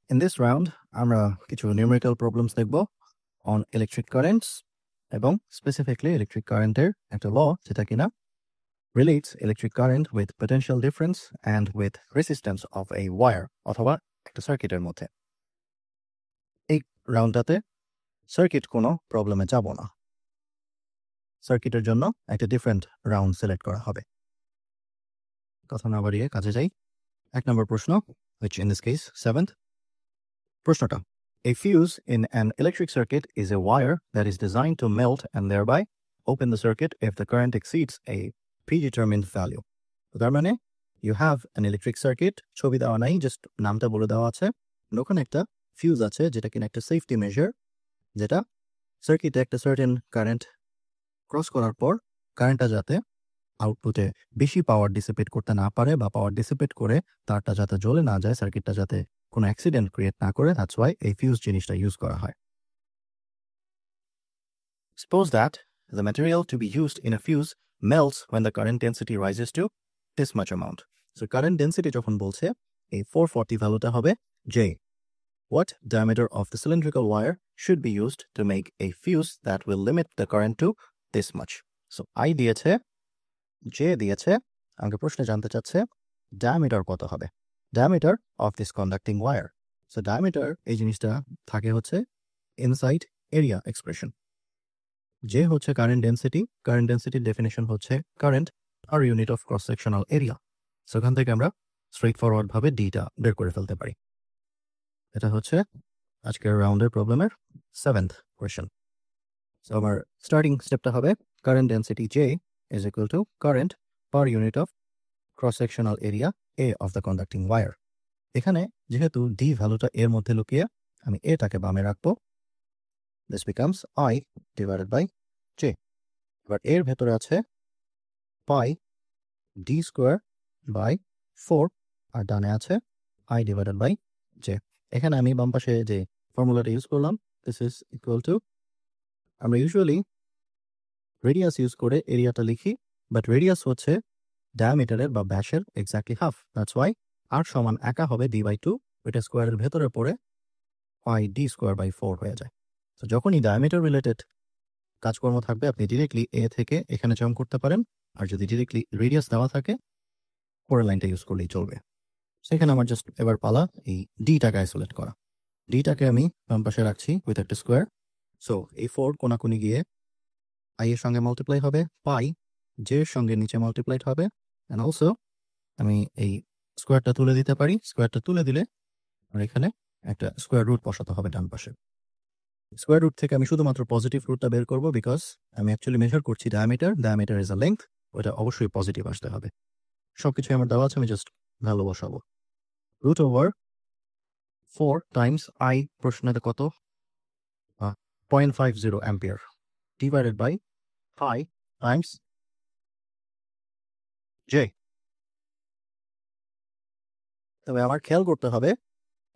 In this round, আমরা কিছু numerical problems দেখব on electric currents এবং specifically electric current-এর একটা law যেটা কিনা relates electric current with potential difference and with resistance of a wire অথবা একটা সার্কিটের মধ্যে। এই রাউন্ডটাতে সার্কিট কোনো প্রবলেমে যাব না। সার্কিটের জন্য একটা ডিফারেন্ট রাউন্ড সিলেক্ট করা হবে। কথা না বাড়িয়ে কাজে যাই। 1 নম্বর প্রশ্ন, which in this case 7th. প্রশ্নটা, a fuse in an electric circuit is a wire that is designed to melt and thereby open the circuit if the current exceeds a predetermined value. তার মানে you have an electric circuit, ছবি দেওয়া নাই, just নামটা বলে দেওয়া আছে। ওখানে একটা ফিউজ আছে যেটা কিনা একটা সেফটি মেজার, যেটা সার্কিটে একটা সার্টেন কারেন্ট ক্রস করার পর কারেন্টটা যাতে আউটপুটে বেশি পাওয়ার ডিসিপেট করতে না পারে বা পাওয়ার ডিসিপেট করে তারটা যাতে জ্বলে না যায়, সার্কিটটা যাতে কোনো অ্যাক্সিডেন্ট ক্রিয়েট না করে, দ্যাটস ওয়াই এই ফিউজ জিনিসটা ইউজ করা হয়। Suppose that the material to be used in a fuse melts when the current density rises to this much amount. So current density যখন বলছে এই 440 ভ্যালুটা হবে J. What diameter of the cylindrical wire should be used to make a fuse that will limit the current to this much? So I দিয়েছে, J দিয়েছে, আমাকে প্রশ্নে জানতে চাচ্ছে diameter কত হবে, diameter of this conducting wire. So diameter এই জিনিসটা থাকে হচ্ছে inside area expression. J হচ্ছে কারেন্ট ডেন্সিটি, কারেন্ট ডেন্সিটির ডেফিনেশন হচ্ছে কারেন্ট আর unit of cross sectional area. So এখান থেকে আমরা স্ট্রেট ফরওয়ার্ড ভাবে ডিটা বের করে ফেলতে পারি। এটা হচ্ছে আজকের রাউন্ডের প্রবলেমের 7th কোয়েশ্চেন। সো আমার স্টার্টিং স্টেপটা হবে current density J is equal to current per unit of cross sectional area A of the conducting wire. এখানে যেহেতু ডি ভ্যালুটা এর মধ্যে লুকিয়ে আমি এটাকে বামে রাখবো, this becomes I divided by J। এবার এর ভেতরে আছে পাই ডি স্কোয়ার বাই 4 আর ডানে আছে I ডিভাইডেড বাই J। এখানে আমি বাম পাশে যে ফর্মুলাটা ইউজ করলাম, দিস ইজ ইকুয়াল টু, আমরা ইউজুয়ালি রেডিয়াস ইউজ করে এরিয়াটা লিখি, বাট রেডিয়াস হচ্ছে ডায়ামিটারের বা ব্যাসের এক্স্যাক্টলি হাফ, দ্যাটস ওয়াই আর সমান একা হবে d/2, এটা স্কোয়ারের ভেতরে পড়ে পাই ডি স্কোয়ার বাই 4 হয়ে যায়। তো যখনই ডায়ামিটার রিলেটেড কাজকর্ম থাকবে আপনি ডিরেক্টলি এ থেকে এখানে জাম্প করতে পারেন, আর যদি ডিরেক্টলি রেডিয়াস দেওয়া থাকে পরের লাইনটা ইউজ করলেই চলবে। সেখানে আমার জাস্ট এবার পালা এই ডিটাকে আইসোলেট করা। ডিটাকে আমি বাম পাশে রাখছি উইথ একটা স্কোয়ার। সো এই 4 কোনাকুনি গিয়ে আই এর সঙ্গে মাল্টিপ্লাই হবে, পাই জে এর সঙ্গে নিচে মাল্টিপ্লাইড হবে, অ্যান্ড অলসো আমি এই স্কোয়ারটা তুলে দিতে পারি। স্কোয়ারটা তুলে দিলে আর এখানে একটা স্কোয়ার রুট বসাতে হবে ডান পাশে। স্কোয়ার রুট থেকে আমি শুধুমাত্র পজিটিভ রুটটা বের করবো, বিকজ আমি অ্যাকচুয়ালি মেজার করছি diameter, diameter is a length, ওটা অবশ্যই পজিটিভ আসতে হবে। সবকিছু আমার দেওয়া আছে, আমি জাস্ট ভ্যালু বসাবো। রুট ওভার 4 টাইমস আই, প্রশ্নতে কত 0.50 ampere, divided by pi times J. তবে আমার খেয়াল করতে হবে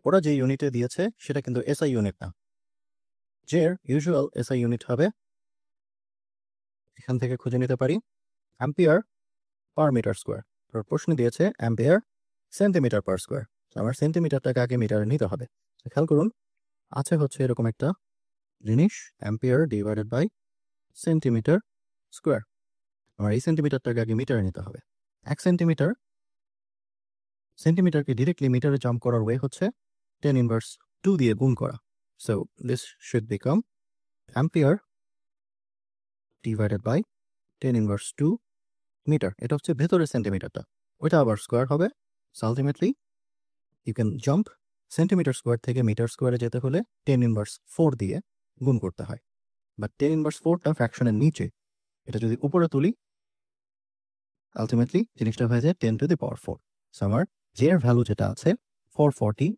ওরা যে ইউনিটে দিয়েছে সেটা কিন্তু এসআই ইউনিট না। জের ইউজুয়াল এসআই ইউনিট হবে, এখান থেকে খুঁজে নিতে পারি, অ্যাম্পিয়ার পার মিটার স্কোয়ার। প্রশ্ন দিয়েছে অ্যাম্পিয়ার সেন্টিমিটার পার স্কোয়ার, আমার সেন্টিমিটারটাকে আগে মিটারে নিতে হবে। খেয়াল করুন আছে হচ্ছে এরকম একটা জিনিস, ampere divided by centimetre square. আমার এই সেন্টিমিটারটাকে আগে মিটারে নিতে হবে। 1 সেন্টিমিটার, সেন্টিমিটারকে ডিরেক্টলি মিটারে জাম্প করার ওয়ে হচ্ছে 10^2 দিয়ে গুণ করা। So this should become ampere divided by 10^2 metre. এটা হচ্ছে ভেতরের সেন্টিমিটারটা, ওইটা আবার স্কোয়ার হবে। So ultimately you can jump centimetre square থেকে মিটার স্কোয়ারে যেতে হলে 10^4 দিয়ে গুণ করতে হয়, বাট 10^4টা ফ্র্যাকশনের নিচে, এটা যদি উপরে তুলি আলটিমেটলি জিনিসটা হয়ে যায় 10^4। সো আমার জে এর ভ্যালু যেটা আছে 440,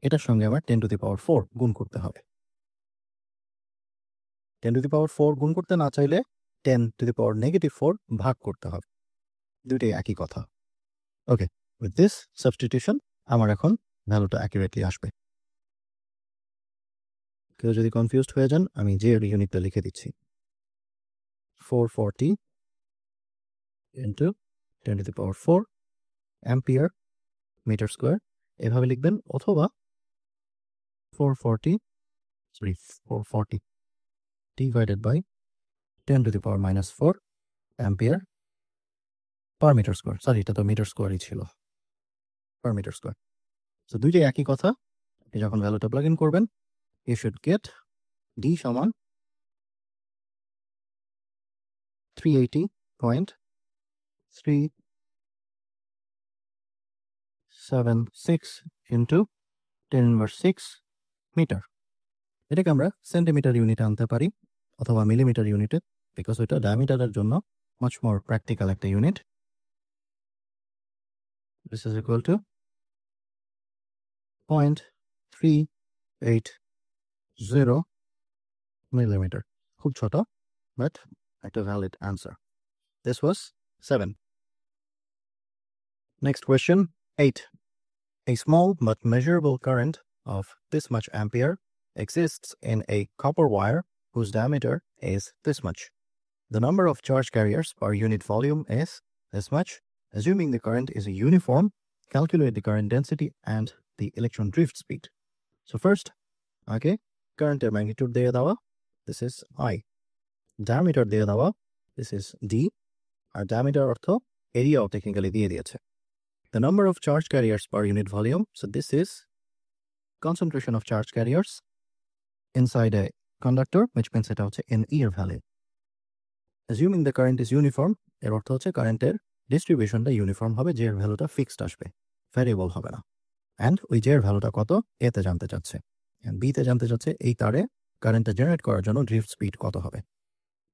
এটার সঙ্গে আমার 10^4 গুণ করতে হবে। 10^4 গুণ করতে না চাইলে 10^-4 ভাগ করতে হবে, দুইটাই একই কথা। ওকে, উইথ দিস সাবস্টিটিউশন আমার এখন ভ্যালুটা অ্যাকুরেটলি আসবে। কেউ যদি কনফিউজড হয়ে যান আমি যে এর ইউনিটটা লিখে দিচ্ছি, 440 ইন্টু 10^4 অ্যাম্পিয়ার মিটার স্কোয়ার, এভাবে লিখবেন, অথবা 440 divided by 10 to the power minus 4 ampere per meter square. Sorry, এটা তো মিটার স্কোয়ারই ছিল, per meter square. So দুইটাই একই কথা। আপনি যখন ভ্যালুটা প্লাগ ইন করবেন, you should get D সমান 380.376 into 10 inverse 6 মিটার। এটাকে আমরা সেন্টিমিটার ইউনিটে আনতে পারি অথবা মিলিমিটার ইউনিটে, বিকজ ওইটা ডায়ামিটারের জন্য মাচ মোর প্র্যাকটিক্যাল একটা unit. This is equal to 0.380 millimeter. খুব ছোট, but একটা valid answer. This was 7. Next question, 8. A small but measurable current of this much ampere exists in a copper wire whose diameter is this much. The number of charge carriers per unit volume is this much. Assuming the current is uniform, calculate the current density and the electron drift speed. So first, okay, current magnitude দিয়ে দেওয়া, this is I. Diameter দিয়ে দেওয়া, this is D. R diameter অর্থ এরিয়াও technically দিয়ে দিয়েছে। The number of charge carriers per unit volume, so this is concentration of charge carriers inside a conductor, which means এটা হচ্ছে NE এর value. Assuming the current is uniform, এর অর্থ হচ্ছে কারেন্টের ডিস্ট্রিবিউশনটা ইউনিফর্ম হবে, যে এর ভ্যালুটা ফিক্সড আসবে, ভ্যারিয়েবল হবে না। অ্যান্ড ওই যে এর ভ্যালুটা কত এতে জানতে চাচ্ছে, অ্যান্ড বিতে জানতে চাচ্ছে এই তারে কারেন্টটা জেনারেট করার জন্য ড্রিফট স্পিড কত হবে।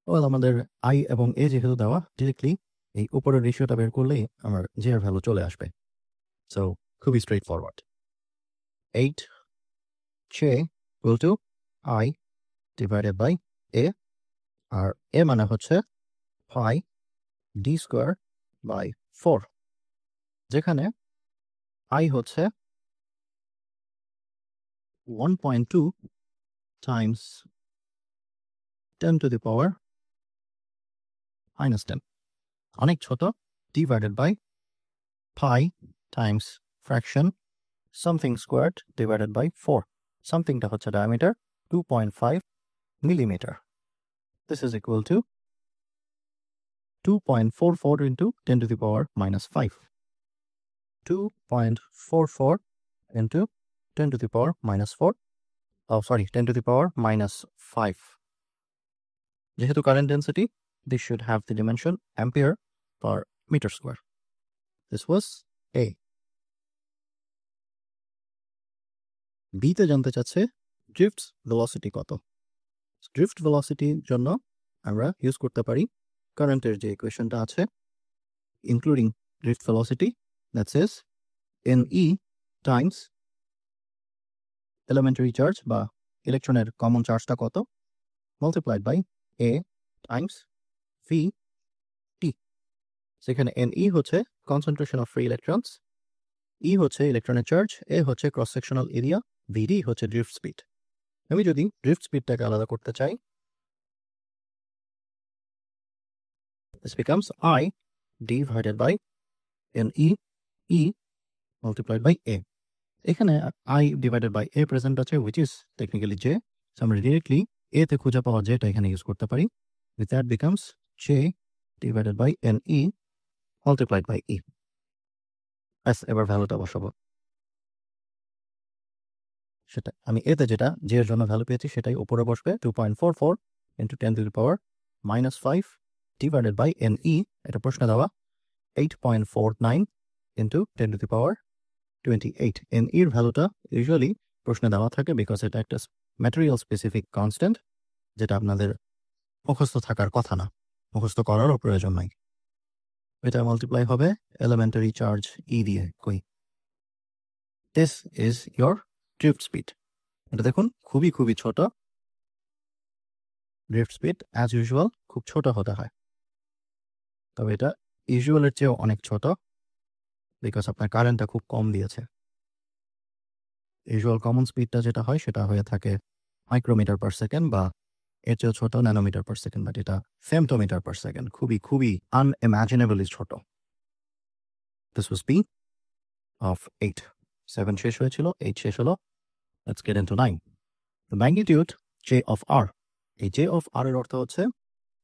ওয়েল, আমাদের আই এবং এ যেহেতু দেওয়া, ডিরেক্টলি এই উপরের রেশিওটা বের করলেই আমার যে এর ভ্যালু চলে আসবে। সো খুবই straight forward. 8 J equal to I divided by A, আর এ মানে হচ্ছে pi d square by 4, যেখানে I হচ্ছে 1.2 times 10 to the power minus 10, অনেক ছোট, divided by pi times fraction something squared divided by 4. Somethingটা হচ্ছে diameter 2.5 millimeter. This is equal to 2.44 into 10 to the power minus 5. 2.44 into 10 to the power minus 4. Oh, sorry, 10 to the power minus 5. যেহেতু current density, this should have the dimension ampere per meter square. This was A. B তে জানতে চাচ্ছে drift velocity কত। drift velocity জন্য আমরা use করতে পারি কারেন্টের যে ইকুয়েশনটা আছে, including drift velocity, that says NE times elementary charge বা ইলেকট্রনের কমন চার্জটা কত, multiplied by A times VT. সেখানে NE হচ্ছে concentration of free electrons, E হচ্ছে ইলেকট্রনের চার্জ, A হচ্ছে ক্রস সেকশনাল এরিয়া, VD হচ্ছে ড্রিফট স্পিড। আমি যদি ড্রিফট স্পিডটাকে আলাদা করতে চাই, this becomes I divided by NE E multiplied by A. এখানে I divided by A present আছে, which is technically J. So আমরা ডিরেক্টলি A তে খুঁজে পাওয়া Jটা এখানে ইউজ করতে পারি। With that becomes J divided by NE multiplied by E. এবার ভ্যালুটা বসাবো, সেটা আমি এতে যেটা যে এর জন্য ভ্যালু পেয়েছি সেটাই উপরে বসবে। 2.44 into 10 to the power minus 5 divided by NE, এটা প্রশ্ন দেওয়া 8.49 into 10 to the power 28. NE এর ভ্যালুটা ইউজুয়ালি প্রশ্নে দেওয়া থাকে বিকজ এটা একটা ম্যাটেরিয়াল স্পেসিফিক কনস্ট্যান্ট, যেটা আপনাদের মুখস্থ থাকার কথা না, মুখস্থ করারও প্রয়োজন নাই। এটা মাল্টিপ্লাই হবে এলিমেন্টারি চার্জ E দিয়ে। কই, this is your drift speed. এটা দেখুন খুবই খুবই ছোট, ড্রিফট স্পিড অ্যাজ ইউজুয়াল খুব ছোট হতে হয়, তবে এটা ইউজুয়ালের চেয়েও অনেক ছোট বিকজ আপনার কারেন্টটা খুব কম দিয়েছে। ইউজুয়াল কমন স্পিডটা যেটা হয় সেটা হয়ে থাকে মাইক্রোমিটার পার সেকেন্ড বা এর চেয়েও ছোট ন্যানোমিটার পার সেকেন্ড, বাট এটা ফেমটোমিটার পার সেকেন্ড, খুবই খুবই আনইমাজিনেবলি ছোট। This was B of 8। 7 শেষ হয়েছিল, 8 শেষ হলো। Let's get into 9. The magnitude J of R. এই J of R এর অর্থ হচ্ছে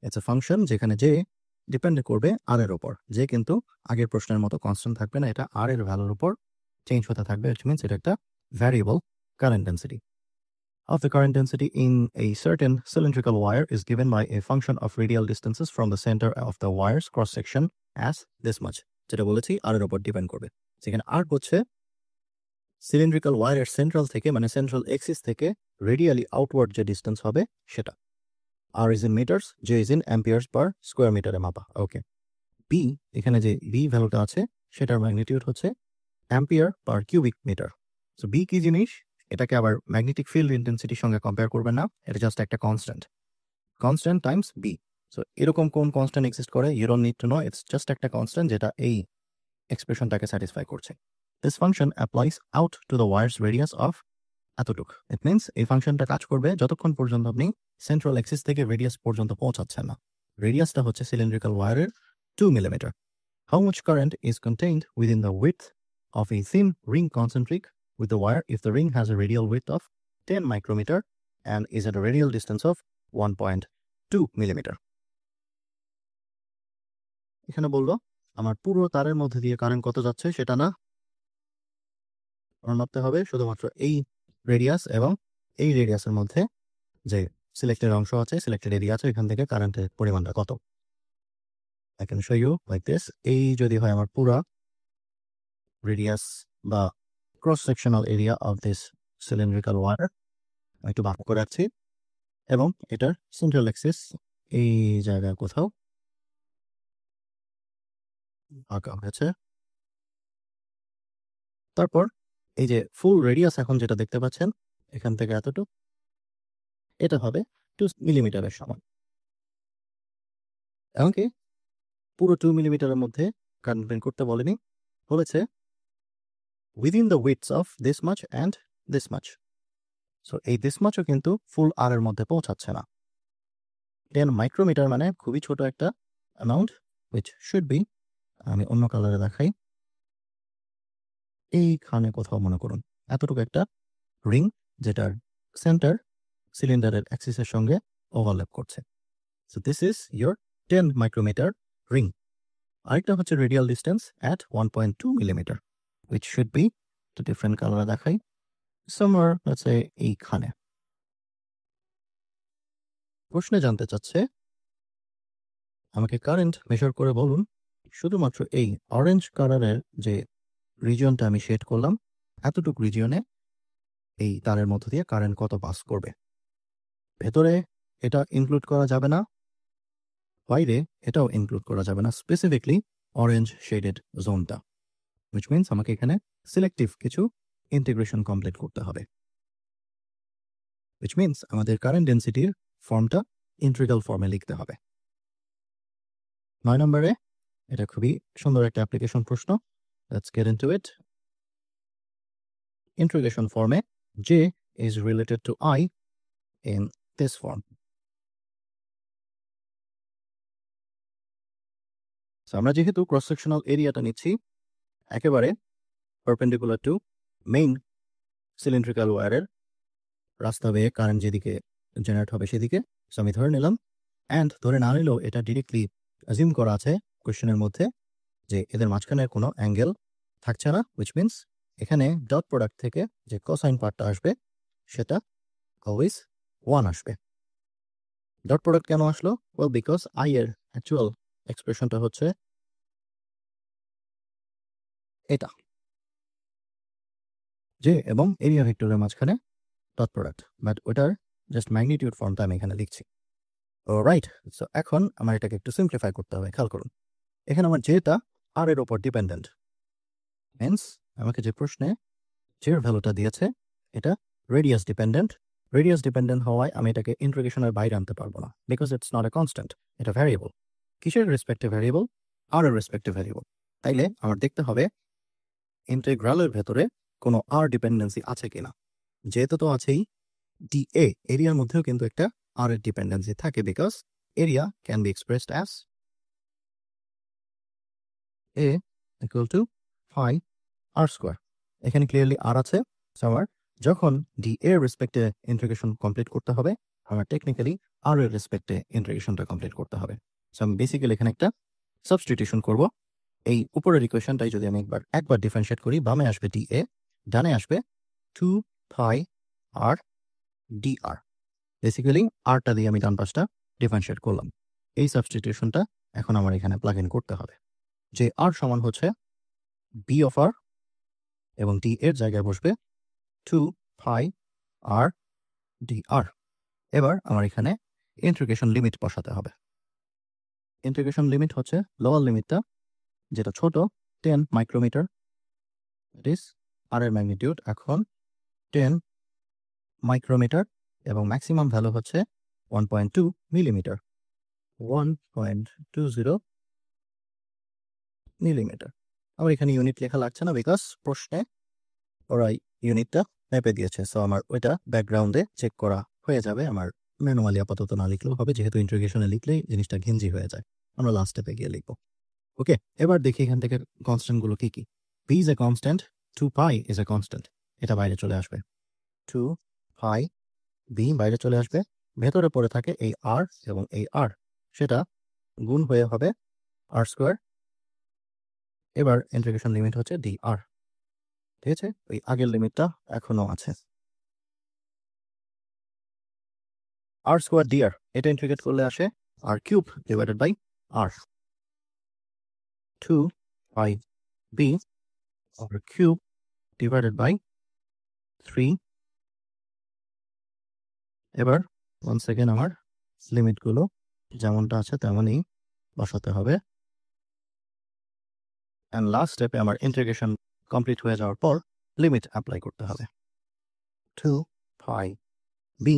it's a function যেখানে J ডিপেন্ড করবে R এর উপর। J কিন্তু আগের প্রশ্নের মতো কনস্ট্যান্ট থাকবে না, এটা R এর ভ্যালুর উপর চেঞ্জ হতে থাকবে, which means এটা একটা variable current density. Of the current density in a certain cylindrical wire is given by a function of radial distances from the center of the wire's cross section as this much. যেটা বলেছি R এর উপর depend করবে। সেখানে R হচ্ছে cylindrical ওয়ারের central থেকে মানে central axis থেকে রেডিয়ালি আউটওয়ার্ড যে ডিস্টেন্স হবে সেটা। R is in meters, J is in amperes per square meter এ মাপা। ওকে, বি এখানে যে বি ভ্যালুটা আছে সেটার ম্যাগনিটিউড হচ্ছে ampere per cubic metre. So B কি জিনিস, এটাকে আবার ম্যাগনেটিক ফিল্ড ইন্টেন্সিটির সঙ্গে কম্পেয়ার করবেন না, এটা জাস্ট একটা কনস্ট্যান্ট টাইমস বি। সো এরকম কোন কনস্ট্যান্ট এক্সিস্ট করে, you don't need to know, it's just একটা কনস্ট্যান্ট যেটা এই এক্সপ্রেশনটাকে স্যাটিসফাই করছে। This function applies out to the wire's radius of এতটুক। ইট মিনস এই ফাংশনটা কাজ করবে যতক্ষণ পর্যন্ত আপনি সেন্ট্রাল এক্সিস থেকে রেডিয়াস পর্যন্ত পৌঁছাচ্ছেন না। রেডিয়াসটা হচ্ছে সিলিন্ড্রিক্যাল ওয়ারের 2 millimetre. How much current is contained within the width of a thin ring concentric with the wire if the ring has a radial width of 10 micrometer and is at a radial distance of 1.2 millimeter? এখানে বললো আমার পুরো তারের মধ্যে দিয়ে current কত যাচ্ছে সেটা না, মাপতে হবে শুধুমাত্র এই রেডিয়াস এবং এই রেডিয়াসের মধ্যে যে সিলেক্টেড অংশ আছে, সিলেক্টেড এরিয়া আছে, এখান থেকে কারেন্টের পরিমাণটা কত। I can show you like this. এই যদি হয় আমার পুরা রেডিয়াস বা cross sectional area of this cylindrical wire, আমি একটু ভাগ করে রাখছি, এবং এটার সেন্ট্রাল এক্সিস এই জায়গায় কোথাও আঁকা হয়েছে। তারপর এই যে ফুল রেডিয়াস এখন যেটা দেখতে পাচ্ছেন এখান থেকে এতটুকু, এটা হবে 2 মিলিমিটারের সমান। এমনকি পুরো 2 মিলিমিটারের মধ্যে কারেন্ট বের করতে বলেনি, বলেছে within the widths of this much and this much. So এই দিস মাচও কিন্তু ফুল আর এর মধ্যে পৌঁছাচ্ছে না। 10 মাইক্রোমিটার মানে খুবই ছোট একটা অ্যামাউন্ট, উইচ শুড বি, আমি অন্য কালারে দেখাই, এইখানে কোথাও মনে করুন এতটুকু একটা রিং যেটার সেন্টার সিলিন্ডারের অ্যাক্সিসের সঙ্গে ওভারল্যাপ করছে। So this is your 10 micrometre ring. আরেকটা হচ্ছে radial distance at 1.2 millimetre, which should be, তো ডিফারেন্ট কালারে দেখাই, somewhere let's say এইখানে। প্রশ্নে জানতে চাচ্ছে আমাকে কারেন্ট মেজার করে বলুন শুধুমাত্র এই অরেঞ্জ কালারের যে রিজিয়নটা আমি শেড করলাম এতটুকু রিজিয়নে এই তারের মধ্য দিয়ে কারেন্ট কত পাস করবে। ভেতরে এটা ইনক্লুড করা যাবে না, বাইরে এটাও ইনক্লুড করা যাবে না, স্পেসিফিকলি অরেঞ্জ শেডেড জোনটা, which means আমাকে এখানে সিলেক্টিভ কিছু ইন্টিগ্রেশন কমপ্লিট করতে হবে, which means আমাদের কারেন্ট ডেন্সিটির ফর্মটা ইন্টিগ্রাল ফর্মে লিখতে হবে। 9 নম্বরে এটা খুবই সুন্দর একটা অ্যাপ্লিকেশন প্রশ্ন, let's get into it. Integration form J is related to I in this form. So আমরা যেহেতু ক্রস সেকশনাল এরিয়াটা নিচ্ছি একেবারে পারপেন্ডিকুলার টু মেইন সিলিন্ড্রিক্যাল ওয়্যারের রাস্তা বেয়ে কারেন্ট যেদিকে জেনারেট হবে সেদিকে, সো আমি ধরে নিলাম, অ্যান্ড ধরে না নিলেও এটা ডিরেক্টলি অ্যাজিউম করা আছে কোয়েশ্চেনের মধ্যে যে এদের মাঝখানে কোনো অ্যাঙ্গেল থাকছে না, উইচ মিনস এখানে ডট প্রোডাক্ট থেকে যে কোসাইন পার্টটা আসবে সেটা অলওয়েজ 1 আসবে। ডট প্রোডাক্ট কেন আসলো? ওয়েল বিকজ আই এর অ্যাকচুয়াল এক্সপ্রেশনটা হচ্ছে এটা, যে এবং এরিয়া ভেক্টরের মাঝখানে ডট প্রোডাক্ট, বাট ওটার জাস্ট ম্যাগনিটিউড ফর্মটা আমি এখানে লিখছি। রাইট, সো এখন আমার এটাকে একটু সিম্পলিফাই করতে হবে। খেয়াল করুন এখানে আমার যেটা আর এর ওপর ডিপেন্ডেন্ট, মিনস আমাকে যে প্রশ্নে জের ভ্যালুটা দিয়েছে এটা রেডিয়াস ডিপেন্ডেন্ট হওয়ায় আমি এটাকে ইন্টিগ্রেশনের বাইরে আনতে পারবো না, because it's not a constant, এটা ভ্যারিয়েবল। কিসের রেসপেক্টিভ ভ্যারিয়েবল? আর এর রেসপেক্টিভ ভ্যারিয়েবল। তাইলে আমার দেখতে হবে ইন্টিগ্রালের ভেতরে কোনো আর ডিপেন্ডেন্সি আছে কিনা, যেহেতু তো আছেই, ডি এ এরিয়ার মধ্যেও কিন্তু একটা আর এর ডিপেন্ডেন্সি থাকে, because area can be expressed as A equal to pi R square. এখানে ক্লিয়ারলি আর আছে, সো আমার যখন ডি এর রেসপেক্টে ইন্টিগ্রেশন কমপ্লিট করতে হবে, আমার টেকনিক্যালি আর এর রেসপেক্টে ইন্টিগ্রেশনটা কমপ্লিট করতে হবে। সো আমি বেসিক্যালি এখানে একটা সাবস্টিটিউশন করব। এই উপরের ইকুয়েশনটাই যদি আমি একবার ডিফারেন্সিয়েট করি, বামে আসবে ডি এ, ডানে আসবে 2 পাই আর ডি আর। বেসিক্যালি আরটা দিয়ে আমি ডান পাশটা ডিফারেন্সিয়েট করলাম। এই সাবস্টিটিউশনটা এখন আমার এখানে প্লাগ ইন করতে হবে, যে আর সমান হচ্ছে বি অফ আর, এবং ডি এর জায়গায় বসবে 2 পাই আর ডি আর। এবার আমার এখানে ইন্টিগ্রেশন লিমিট বসাতে হবে। ইন্টিগ্রেশন লিমিট হচ্ছে লোয়ার লিমিটটা, যেটা ছোট 10 মাইক্রোমিটার, ইট ইজ আর এর ম্যাগনিটিউড এখন 10 মাইক্রোমিটার, এবং ম্যাক্সিমাম ভ্যালু হচ্ছে 1.2 মিলিমিটার, 1.20 মিলিমিটার। আমার এখানে ইউনিট লেখা লাগছে না, বিকজ প্রশ্নে ওরা ইউনিটটা মেপে দিয়েছে। সো আমার ওইটা ব্যাকগ্রাউন্ডে চেক করা হয়ে যাবে, আমার ম্যানুয়ালি আপাতত না লিখলেও হবে, যেহেতু ইন্টিগ্রেশনে লিখলেই জিনিসটা ঘিঞ্জি হয়ে যায়। আমরা লাস্ট স্টেপে গিয়ে লিখবো। ওকে, এবার দেখি এখান থেকে কনস্ট্যান্টগুলো কি কি। P is a constant, 2 pi is a constant, এটা বাইরে চলে আসবে। 2 পাই বি বাইরে চলে আসবে, ভেতরে পড়ে থাকে এই আর এবং এই আর, সেটা গুণ হয়ে হবে আর স্কোয়ার। এবার ইন্টিগ্রেশন লিমিট হচ্ছে ডি আর, ঠিক আছে? ওই আগের লিমিটটা এখনো আছে। আর স্কোয়ার ডি আর, এটা ইন্টিগ্রেট করলে আসে R cube divided by R. 2 pi B R cube divided by 3। এবার ওয়ান সেকেন্ড আমার লিমিটগুলো যেমনটা আছে তেমনই বসাতে হবে। অ্যান্ড লাস্ট স্টেপে আমার ইন্টিগ্রেশন কমপ্লিট হয়ে যাওয়ার পর লিমিট অ্যাপ্লাই করতে হবে। 2 পাই বি,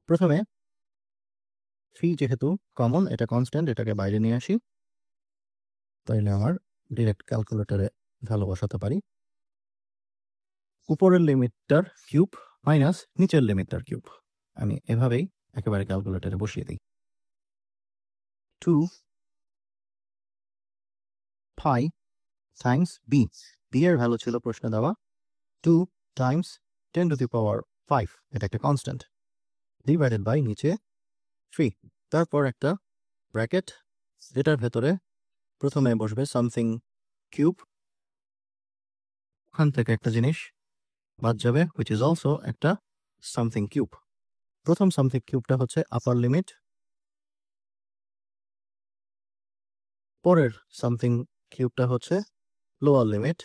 প্রথমে 3 যেহেতু কমন, এটা কনস্ট্যান্ট, এটাকে বাইরে নিয়ে আসি, তাইলে আমার ডিরেক্ট ক্যালকুলেটরে ভ্যালু বসাতে পারি। উপরের লিমিটটার কিউব মাইনাস নিচের লিমিটটার কিউব, আমি এভাবেই একেবারে ক্যালকুলেটরে বসিয়ে দিই। 2 পাই টাইমস বি, বি এর ভ্যালু ছিল প্রশ্নে দেওয়া 2 টাইমস 10 টু দি পাওয়ার 5, এটা একটা কনস্ট্যান্ট, ডিভাইডেড বাই নিচে 3, তারপর একটা ব্র্যাকেট, যেটার ভেতরে প্রথমে বসবে সামথিং কিউব, ওখান থেকে একটা জিনিস বাদ যাবে, হুইচ ইজ অলসো একটা সামথিং কিউব। প্রথম সামথিং কিউবটা হচ্ছে আপার লিমিট, পরের সামথিং কিউবটা হচ্ছে লোয়ার লিমিট,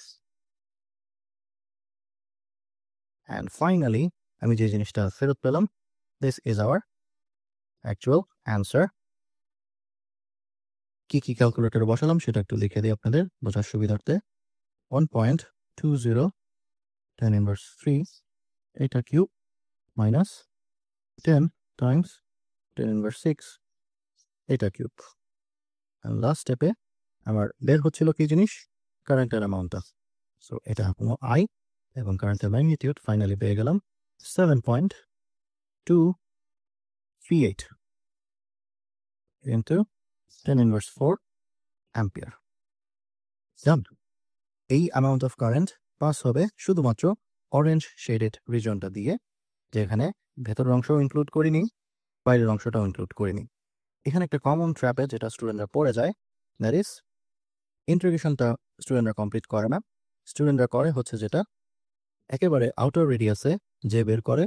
অ্যান্ড ফাইনালি আমি যে জিনিসটা ফেরত পেলাম, this is our actual answer. কি কি ক্যালকুলেটরে বসালাম সেটা একটু লিখে দিই আপনাদের বোঝার সুবিধার্থে। 1.20 10 ইনভার্স 3, এটা কিউব, মাইনাস 10 টাইমস 10 ইনভার্স 6, এটা কিউব। লাস্ট স্টেপে আমার বের হচ্ছিল কি জিনিস, কারেন্টের অ্যামাউন্টটা। সো এটা কোনো আই, এবং কারেন্টের ম্যাগনিটিউড ফাইনালি পেয়ে গেলাম 7.238 ইন্টু 10 ইনভার্স 4 অ্যাম্পিয়ার। ডান। এই অ্যামাউন্ট অফ কারেন্ট পাস হবে শুধুমাত্র অরেঞ্জ শেডেড রিজনটা দিয়ে, যেখানে ভেতরের অংশও ইনক্লুড করিনি, বাইরের অংশটাও ইনক্লুড করিনি। এখানে একটা কমন ট্র্যাপে যেটা স্টুডেন্টরা পড়ে যায়, দ্যাট ইজ ইন্টিগ্রেশনটা স্টুডেন্টরা কমপ্লিট করে না। স্টুডেন্টরা করে হচ্ছে যেটা, একেবারে আউটার রেডিয়াসে যে বের করে,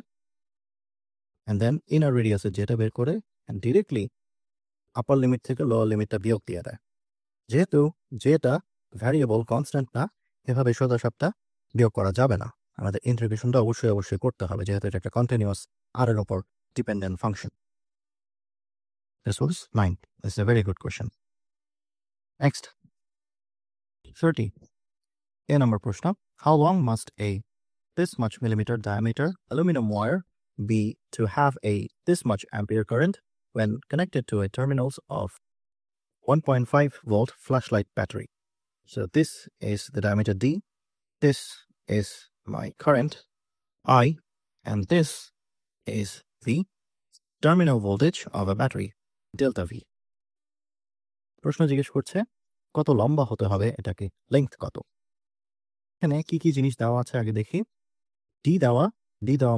অ্যান্ড দেন ইনার রেডিয়াসে যেটা বের করে, অ্যান্ড ডিরেক্টলি আপার লিমিট থেকে লোয়ার লিমিটটা বিয়োগ দিয়ে দেয়। যেহেতু যেটা ভ্যারিয়েবল কনস্ট্যান্ট না, এভাবে সোজাসাপটা বিয়োগ করা যাবে না, আমাদের ইন্টিগ্রেশনটা অবশ্যই করতে হবে, যেহেতু এটা একটা কন্টিনিউয়াস আর এর উপর dependent function. This was 9. This is a very good question. Next, 30. A number প্রশ্ন, how long must a this much millimeter diameter aluminum wire be to have a this much ampere current when connected to a terminals of 1.5 volt flashlight battery? So this is the diameter D, this is my current I, and this is the terminal voltage of a battery, delta V. প্রশ্ন জিজ্ঞেস করছে কত লম্বা হতে হবে এটাকে, length কত। এখানে কি কি জিনিস দেওয়া আছে আগে দেখি। ডি দেওয়া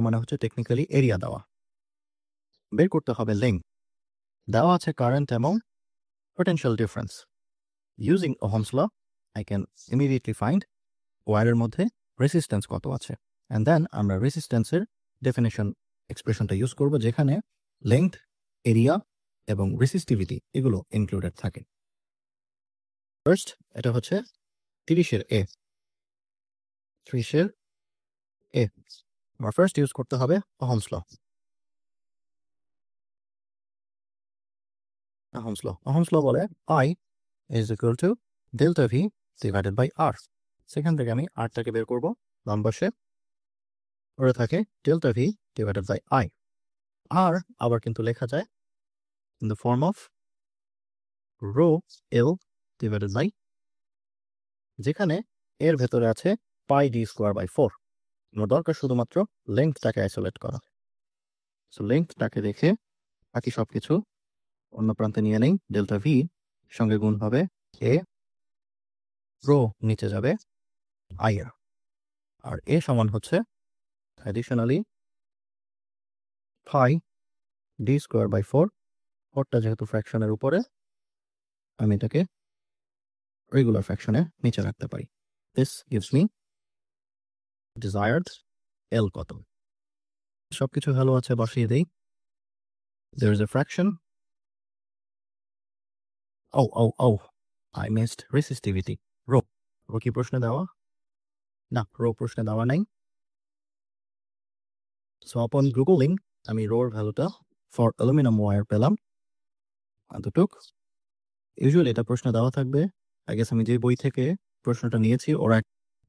মানে হচ্ছে টেকনিক্যালি এরিয়া দেওয়া। বের করতে হবে লেংথ। দেওয়া আছে কারেন্ট এবং potential difference. Using Ohm's law, I can immediately find ওয়্যারের মধ্যে রেসিস্ট্যান্স কত আছে, অ্যান্ড দেন আমরা রেসিস্ট্যান্সের ডেফিনেশন এক্সপ্রেশনটা ইউজ করব যেখানে লেংথ, এরিয়া এবং রেসিস্টিভিটি এগুলো ইনক্লুডেড থাকে। ফার্স্ট এটা হচ্ছে 30-এর এ। 30-এর এ আমার ফার্স্ট ইউজ করতে হবে Ohm's law। Ohm's law বলে I is equal to delta V divided by R। সেখান থেকে আমি আরটাকে বের করব বাম পাশে, ওরা থাকে delta V divided by I. আর আবার কিন্তু লেখা যায় in the form of rho L divided by, যেখানে এর ভেতরে আছে পাই ডি স্কোয়ার বাই 4। আমার দরকার শুধুমাত্র লেংথটাকে আইসোলেট করা। সো লেংথটাকে রেখে বাকি সব কিছু অন্য প্রান্তে নিয়ে নেই। ডেল্টা ভি সঙ্গে গুণ হবে এ, রো নিচে যাবে আই এর, আর এ সমান হচ্ছে additionally pi D square by 4। 4টা যেহেতু ফ্র্যাকশনের উপরে, আমি এটাকে রেগুলার ফ্র্যাকশনে নিচে রাখতে পারি। দিস গিভস মি ডিজায়ার্ড এল কত। সবকিছু ভালো আছে, বসিয়ে দেই। There is a fraction. Oh, I missed resistivity. Rho কি প্রশ্নে দেওয়া? না, রো প্রশ্নে দেওয়া নাই। সো upon googling আমি রোর ভ্যালুটা ফর অ্যালুমিনিয়াম ওয়্যার পেলাম এতটুক। ইউজুয়ালি এটা প্রশ্নে দেওয়া থাকবে। আই গেস আমি যে বই থেকে প্রশ্নটা নিয়েছি ওরা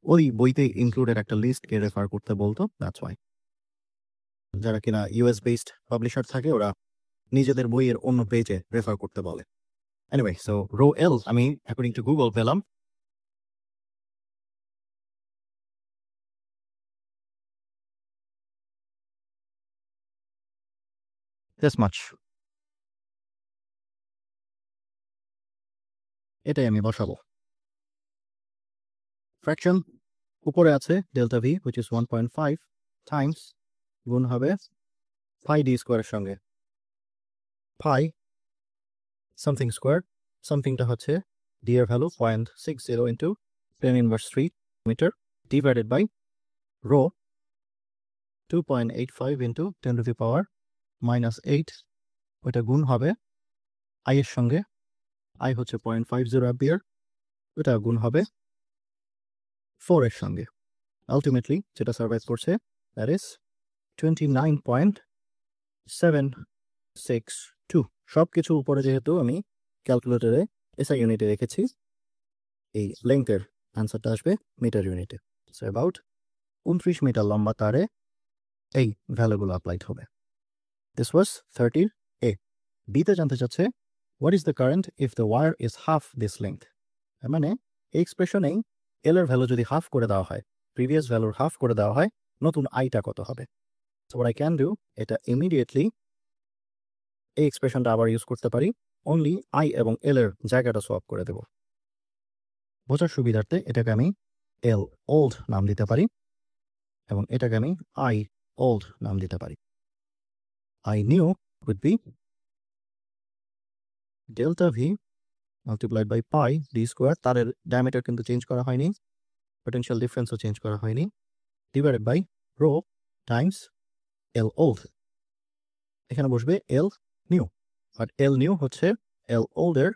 ওই বইতে ইনক্লুডেড একটা লিস্টকে রেফার করতে বলতো, দ্যাটস ওয়াই। যারা কিনা ইউএস বেসড পাবলিশার থাকে ওরা নিজেদের বইয়ের অন্য পেজে রেফার করতে বলে। এনিওয়ে, সো রো এল আমি অ্যাকর্ডিং টু গুগল পেলাম this much। এটাই আমি বসাবো। ফ্র্যাকশন উপরে আছে delta V which is 1.5 Times গুণ হবে পাই ডি স্কোয়ারের সঙ্গে পাই সামথিং স্কোয়ার। সামথিংটা হচ্ছে ডি এর value 0.60 into 10⁻³ metre divided by rho 2.85 into 10⁻⁻8। ওইটা গুণ হবে আই এর সঙ্গে, আই হচ্ছে 0.50 অ্যাম্পিয়ার, ওটা গুণ হবে 4 এর সঙ্গে। আলটিমেটলি যেটা সার্ভাইভ করছে দ্যাট ইজ 29.762। সব কিছু উপরে যেহেতু আমি ক্যালকুলেটরে এসআই ইউনিটে রেখেছি, এই লেংথের অ্যান্সারটা আসবে মিটার ইউনিটে। সো অ্যাবাউট 29 মিটার লম্বা তারে এই ভ্যালুগুলো অ্যাপ্লাইড হবে। দিস ওয়াজ 30 এ। বিতে জানতে চাচ্ছে what is the current if the where is half this length. মানে এই এক্সপ্রেশনেই এল এর ভ্যালু যদি হাফ করে দেওয়া হয়, প্রিভিয়াস ভ্যালুর হাফ করে দেওয়া হয়, নতুন আইটা কত হবে। So what I can do, এটা ইমিডিয়েটলি এই এক্সপ্রেশনটা আবার ইউজ করতে পারি, অনলি আই এবং এল এর জায়গাটা সোয়াপ করে দেব। বোঝার সুবিধার্থে এটাকে আমি এল ওল্ড নাম দিতে পারি এবং এটাকে আমি আই ওল্ড নাম দিতে পারি। I new would be delta V multiplied by pi D square, তারের ডায়ামিটার কিন্তু চেঞ্জ করা হয়নি, পটেনশিয়াল ডিফারেন্সও চেঞ্জ করা হয়নি, divided by rho times L old. এখানে বসবে L new, but L new হচ্ছে এল ওল্ডের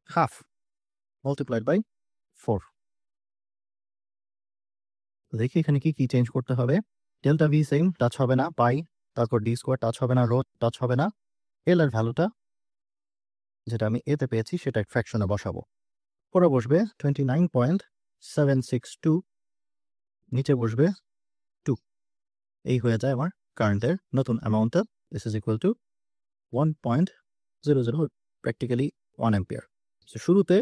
হাফ মাল্টিপ্লাইড বাই 4। দেখি এখানে কি কি চেঞ্জ করতে হবে। ডেল্টা ভি সেম, টাচ হবে না। পাই, তারপর ডি স্কোয়ার টাচ হবে না, রো টাচ হবে না। এল এর ভ্যালুটা যেটা আমি এতে পেয়েছি সেটা ফ্র্যাকশনে বসাবো। পরে বসবে 29.762, নিচে বসবে 2। এই হয়ে যায় আমার কারেন্টের নতুন অ্যামাউন্টটা। This is equal to 1.00, practically 1 ampere. So শুরুতে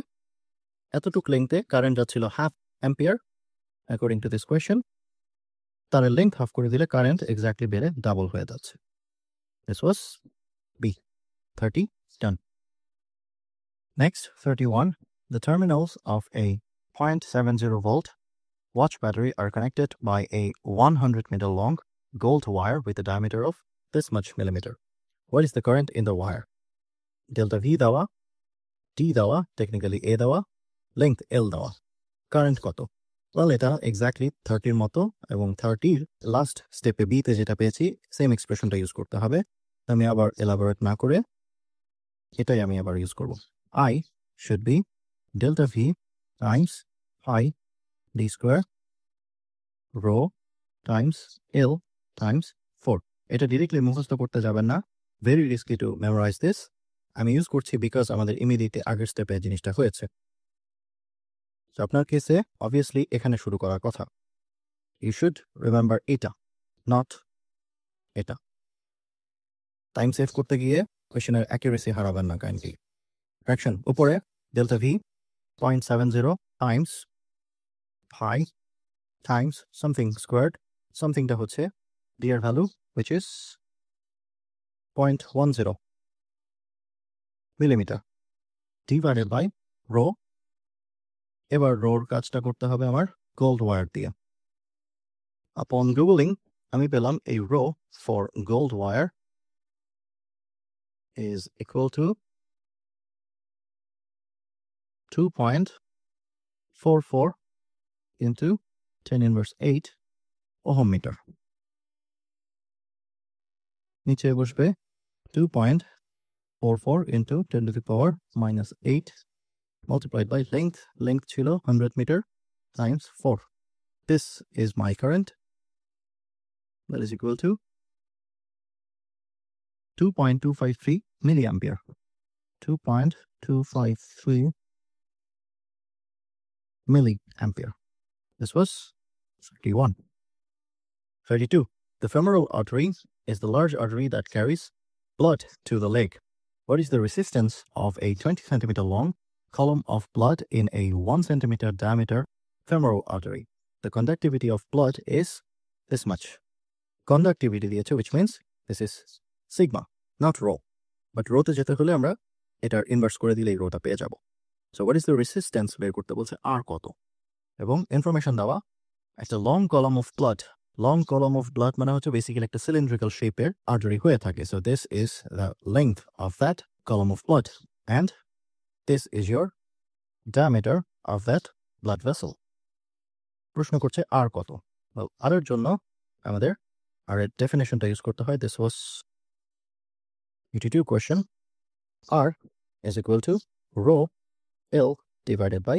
এতটুক লেংথে কারেন্ট যাচ্ছিল half ampere according to this question. তার লেংথ হাফ করে দিলে কারেন্ট এক্স্যাক্টলি বেড়ে ডাবল হয়ে যাচ্ছে। This was B 30 done. Next, 31. The terminals of a 0.70 volt watch battery are connected by a 100-meter long gold wire with a diameter of this much millimeter. What is the current in the wire? Delta V দেওয়া, T দেওয়া, technically A দেওয়া, length L দেওয়া. Current কত? Well, এটা exactly 30 মতো এবং 30 last step B তে যেটা পেয়েছি same expressionটা use করতে হবে. আমি আবার elaborate না করে এটাই আমি আবার use করব. I should be delta V times pi D square rho times L times 4. এটা directly মুখস্থ করতে যাবেন না. Very risky to memorize this. আমি ইউজ করছি বিকজ আমাদের ইমিডিয়েটলি আগের স্টেপে জিনিসটা হয়েছে। তো আপনার কেসে অবভিয়াসলি এখানে শুরু করার কথা। ইউ শুড রিমেম্বার এটা, নট এটা। টাইম সেভ করতে গিয়ে কোয়েশনের অ্যাকুরেসি হারাবেন না কাইন্ডলি। ফ্র্যাকশন উপরে ডেল্টা ভি 0.70 টাইমস পাই টাইমস সামথিং স্কোয়ার্ড, সামথিংটা হচ্ছে deer value which is 0.10 millimeter divided by rho. এবার রোর কাজটা করতে হবে আমার গোল্ড ওয়্যার দিয়ে। Upon googling আমি পেলাম এই rho for gold wire is equal to 2.44 into 10 inverse 8 ohm meter. নিচে বসবে 2.44 into 10 to the power minus 8 multiplied by length ছিল 100 meter times 4. This is my current. That is equal to 2.253 milliampere. 2.253 milliampere. This was 31. 32. The femoral artery is the large artery that carries blood to the leg. What is the resistance of a 20 centimeter long column of blood in a 1 centimeter diameter femoral artery? The conductivity of blood is this much. Conductivity দিয়েছে, which means this is sigma, not rho. But rho তে যেতে হলে আমরা এটার inverse করে দিলেই rota পেয়ে যাব। So what is the resistance বের করতে বলছে আর কত, এবং ইনফরমেশন দেওয়া একটা long column of blood. Long column of blood মানে হচ্ছে বেসিক্যালি একটা সিলিন্ড্রিক্যাল শেপের আর্টারি হয়ে থাকে। So this is the length of that column of blood and this is your diameter of that blood vessel. প্রশ্ন করছে আর কত। Well, আর এর জন্য আমাদের আর এর ডেফিনেশনটা ইউজ করতে হয়। This was UT2 question. R is equal to rho L divided by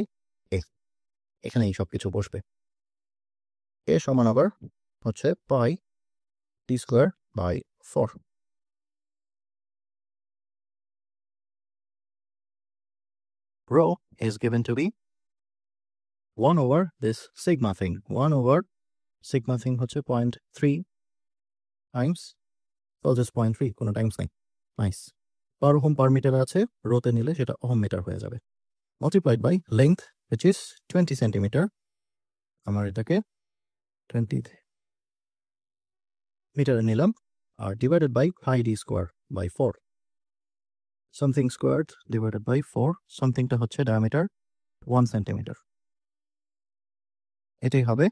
A. এখানে এই সব কিছু বসবে। A সমান আবার হচ্ছে pi d square by 4. Rho is given to be 1 over this sigma thing. 1 over sigma thing হচ্ছে 0.3 times, well just 0.3, কোনো টাইমস নেই। Nice. Per ohm per meter আছে, রোতে নিলে সেটা ওহম মিটার হয়ে যাবে। Multiplied by length which is 20 centimeter. আমার এটাকে 20 মিটারে নিলাম, আর divided by pi d square by 4. Something squared divided by 4, somethingটা হচ্ছে diameter 1 centimeter. এটাই হবে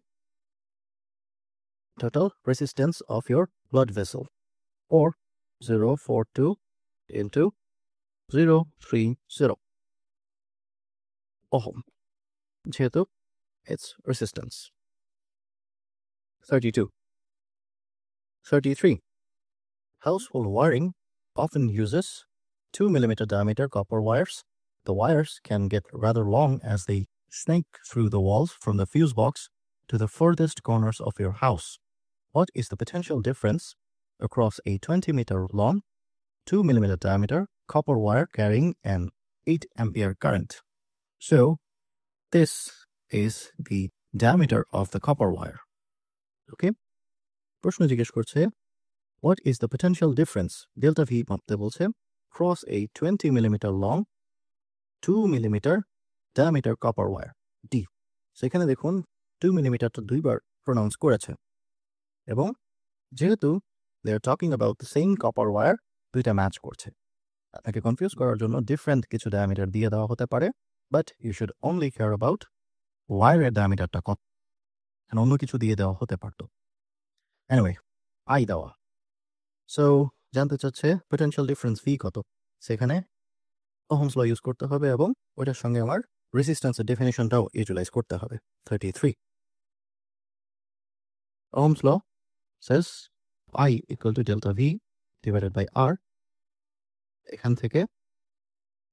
total resistance of your blood vessel, or 0.42 into 0.30 ohm, যেহেতু its resistance. 32. 33. Household wiring often uses 2 millimeter diameter copper wires. The wires can get rather long as they snake through the walls from the fuse box to the furthest corners of your house. What is the potential difference across a 20 meter long, 2 millimeter diameter copper wire carrying an 8 ampere current? So, this is the diameter of the copper wire. Okay? প্রশ্ন জিজ্ঞেস করছে, what is the potential difference? Delta V মাপতে বলছে cross a 20 millimeter long, 2 millimeter diameter copper wire, D. সেখানে দেখুন 2 মিলিমিটারটা দুইবার pronounce করেছে, এবং যেহেতু they are talking about the same copper wire, দুইটা ম্যাচ করছে। আপনাকে কনফিউজ করার জন্য ডিফারেন্ট কিছু ডায়ামিটার দিয়ে দেওয়া হতে পারে, but you should only care about ওয়ারের ডায়ামিটারটা কত। অন্য কিছু দিয়ে দেওয়া হতে পারতো। এনিওয়ে, আই দেওয়া। সো জানতে চাচ্ছে পটেনশিয়াল ডিফারেন্স ভি কত, সেখানে ওহমস ল ইউজ করতে হবে এবং ওইটার সঙ্গে আমার রেজিস্ট্যান্সের ডেফিনেশনটাও ইউটিলাইজ করতে হবে। 33 Ohm's law says I equal to delta V divided by R. এখান থেকে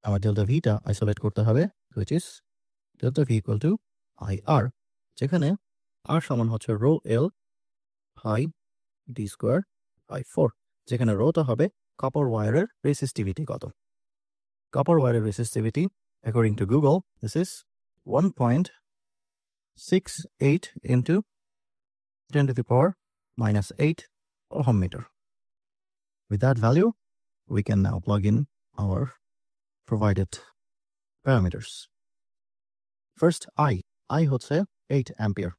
আমার delta Vটা আইসোলেট করতে হবে, which is delta V equal to IR, যেখানে R সমান হচ্ছে rho L by D square by 4, যেখানে রোটা হবে কপার ওয়ারের রেসিস্টিভিটি কত। কপার ওয়ারের resistivity according to Google, this is 1.68 into 10 to the power minus 8 ohm meter. With that value, we can now plug in our provided parameters. First, I হচ্ছে 8 ampere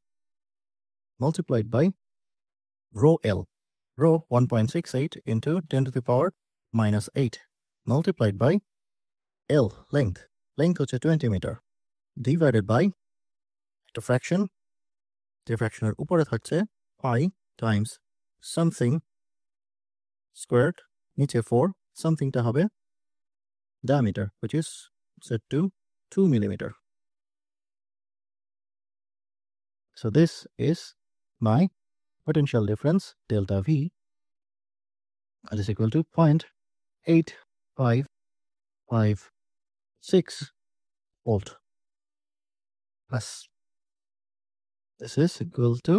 multiplied by rho L, rho 1.68 into 10 to the power minus 8 multiplied by L, length হচ্ছে 20 meter, divided by একটা fraction, যে ফ্র্যাকশনের উপরে থাকছে pi times something squared, নিচে 4, somethingটা হবে diameter, which is set to 2 millimeter. So this is my potential difference delta V, that is equal to 0.8556 volt plus this is equal to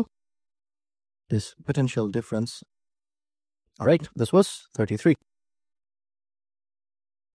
this potential difference. All right, this was 33.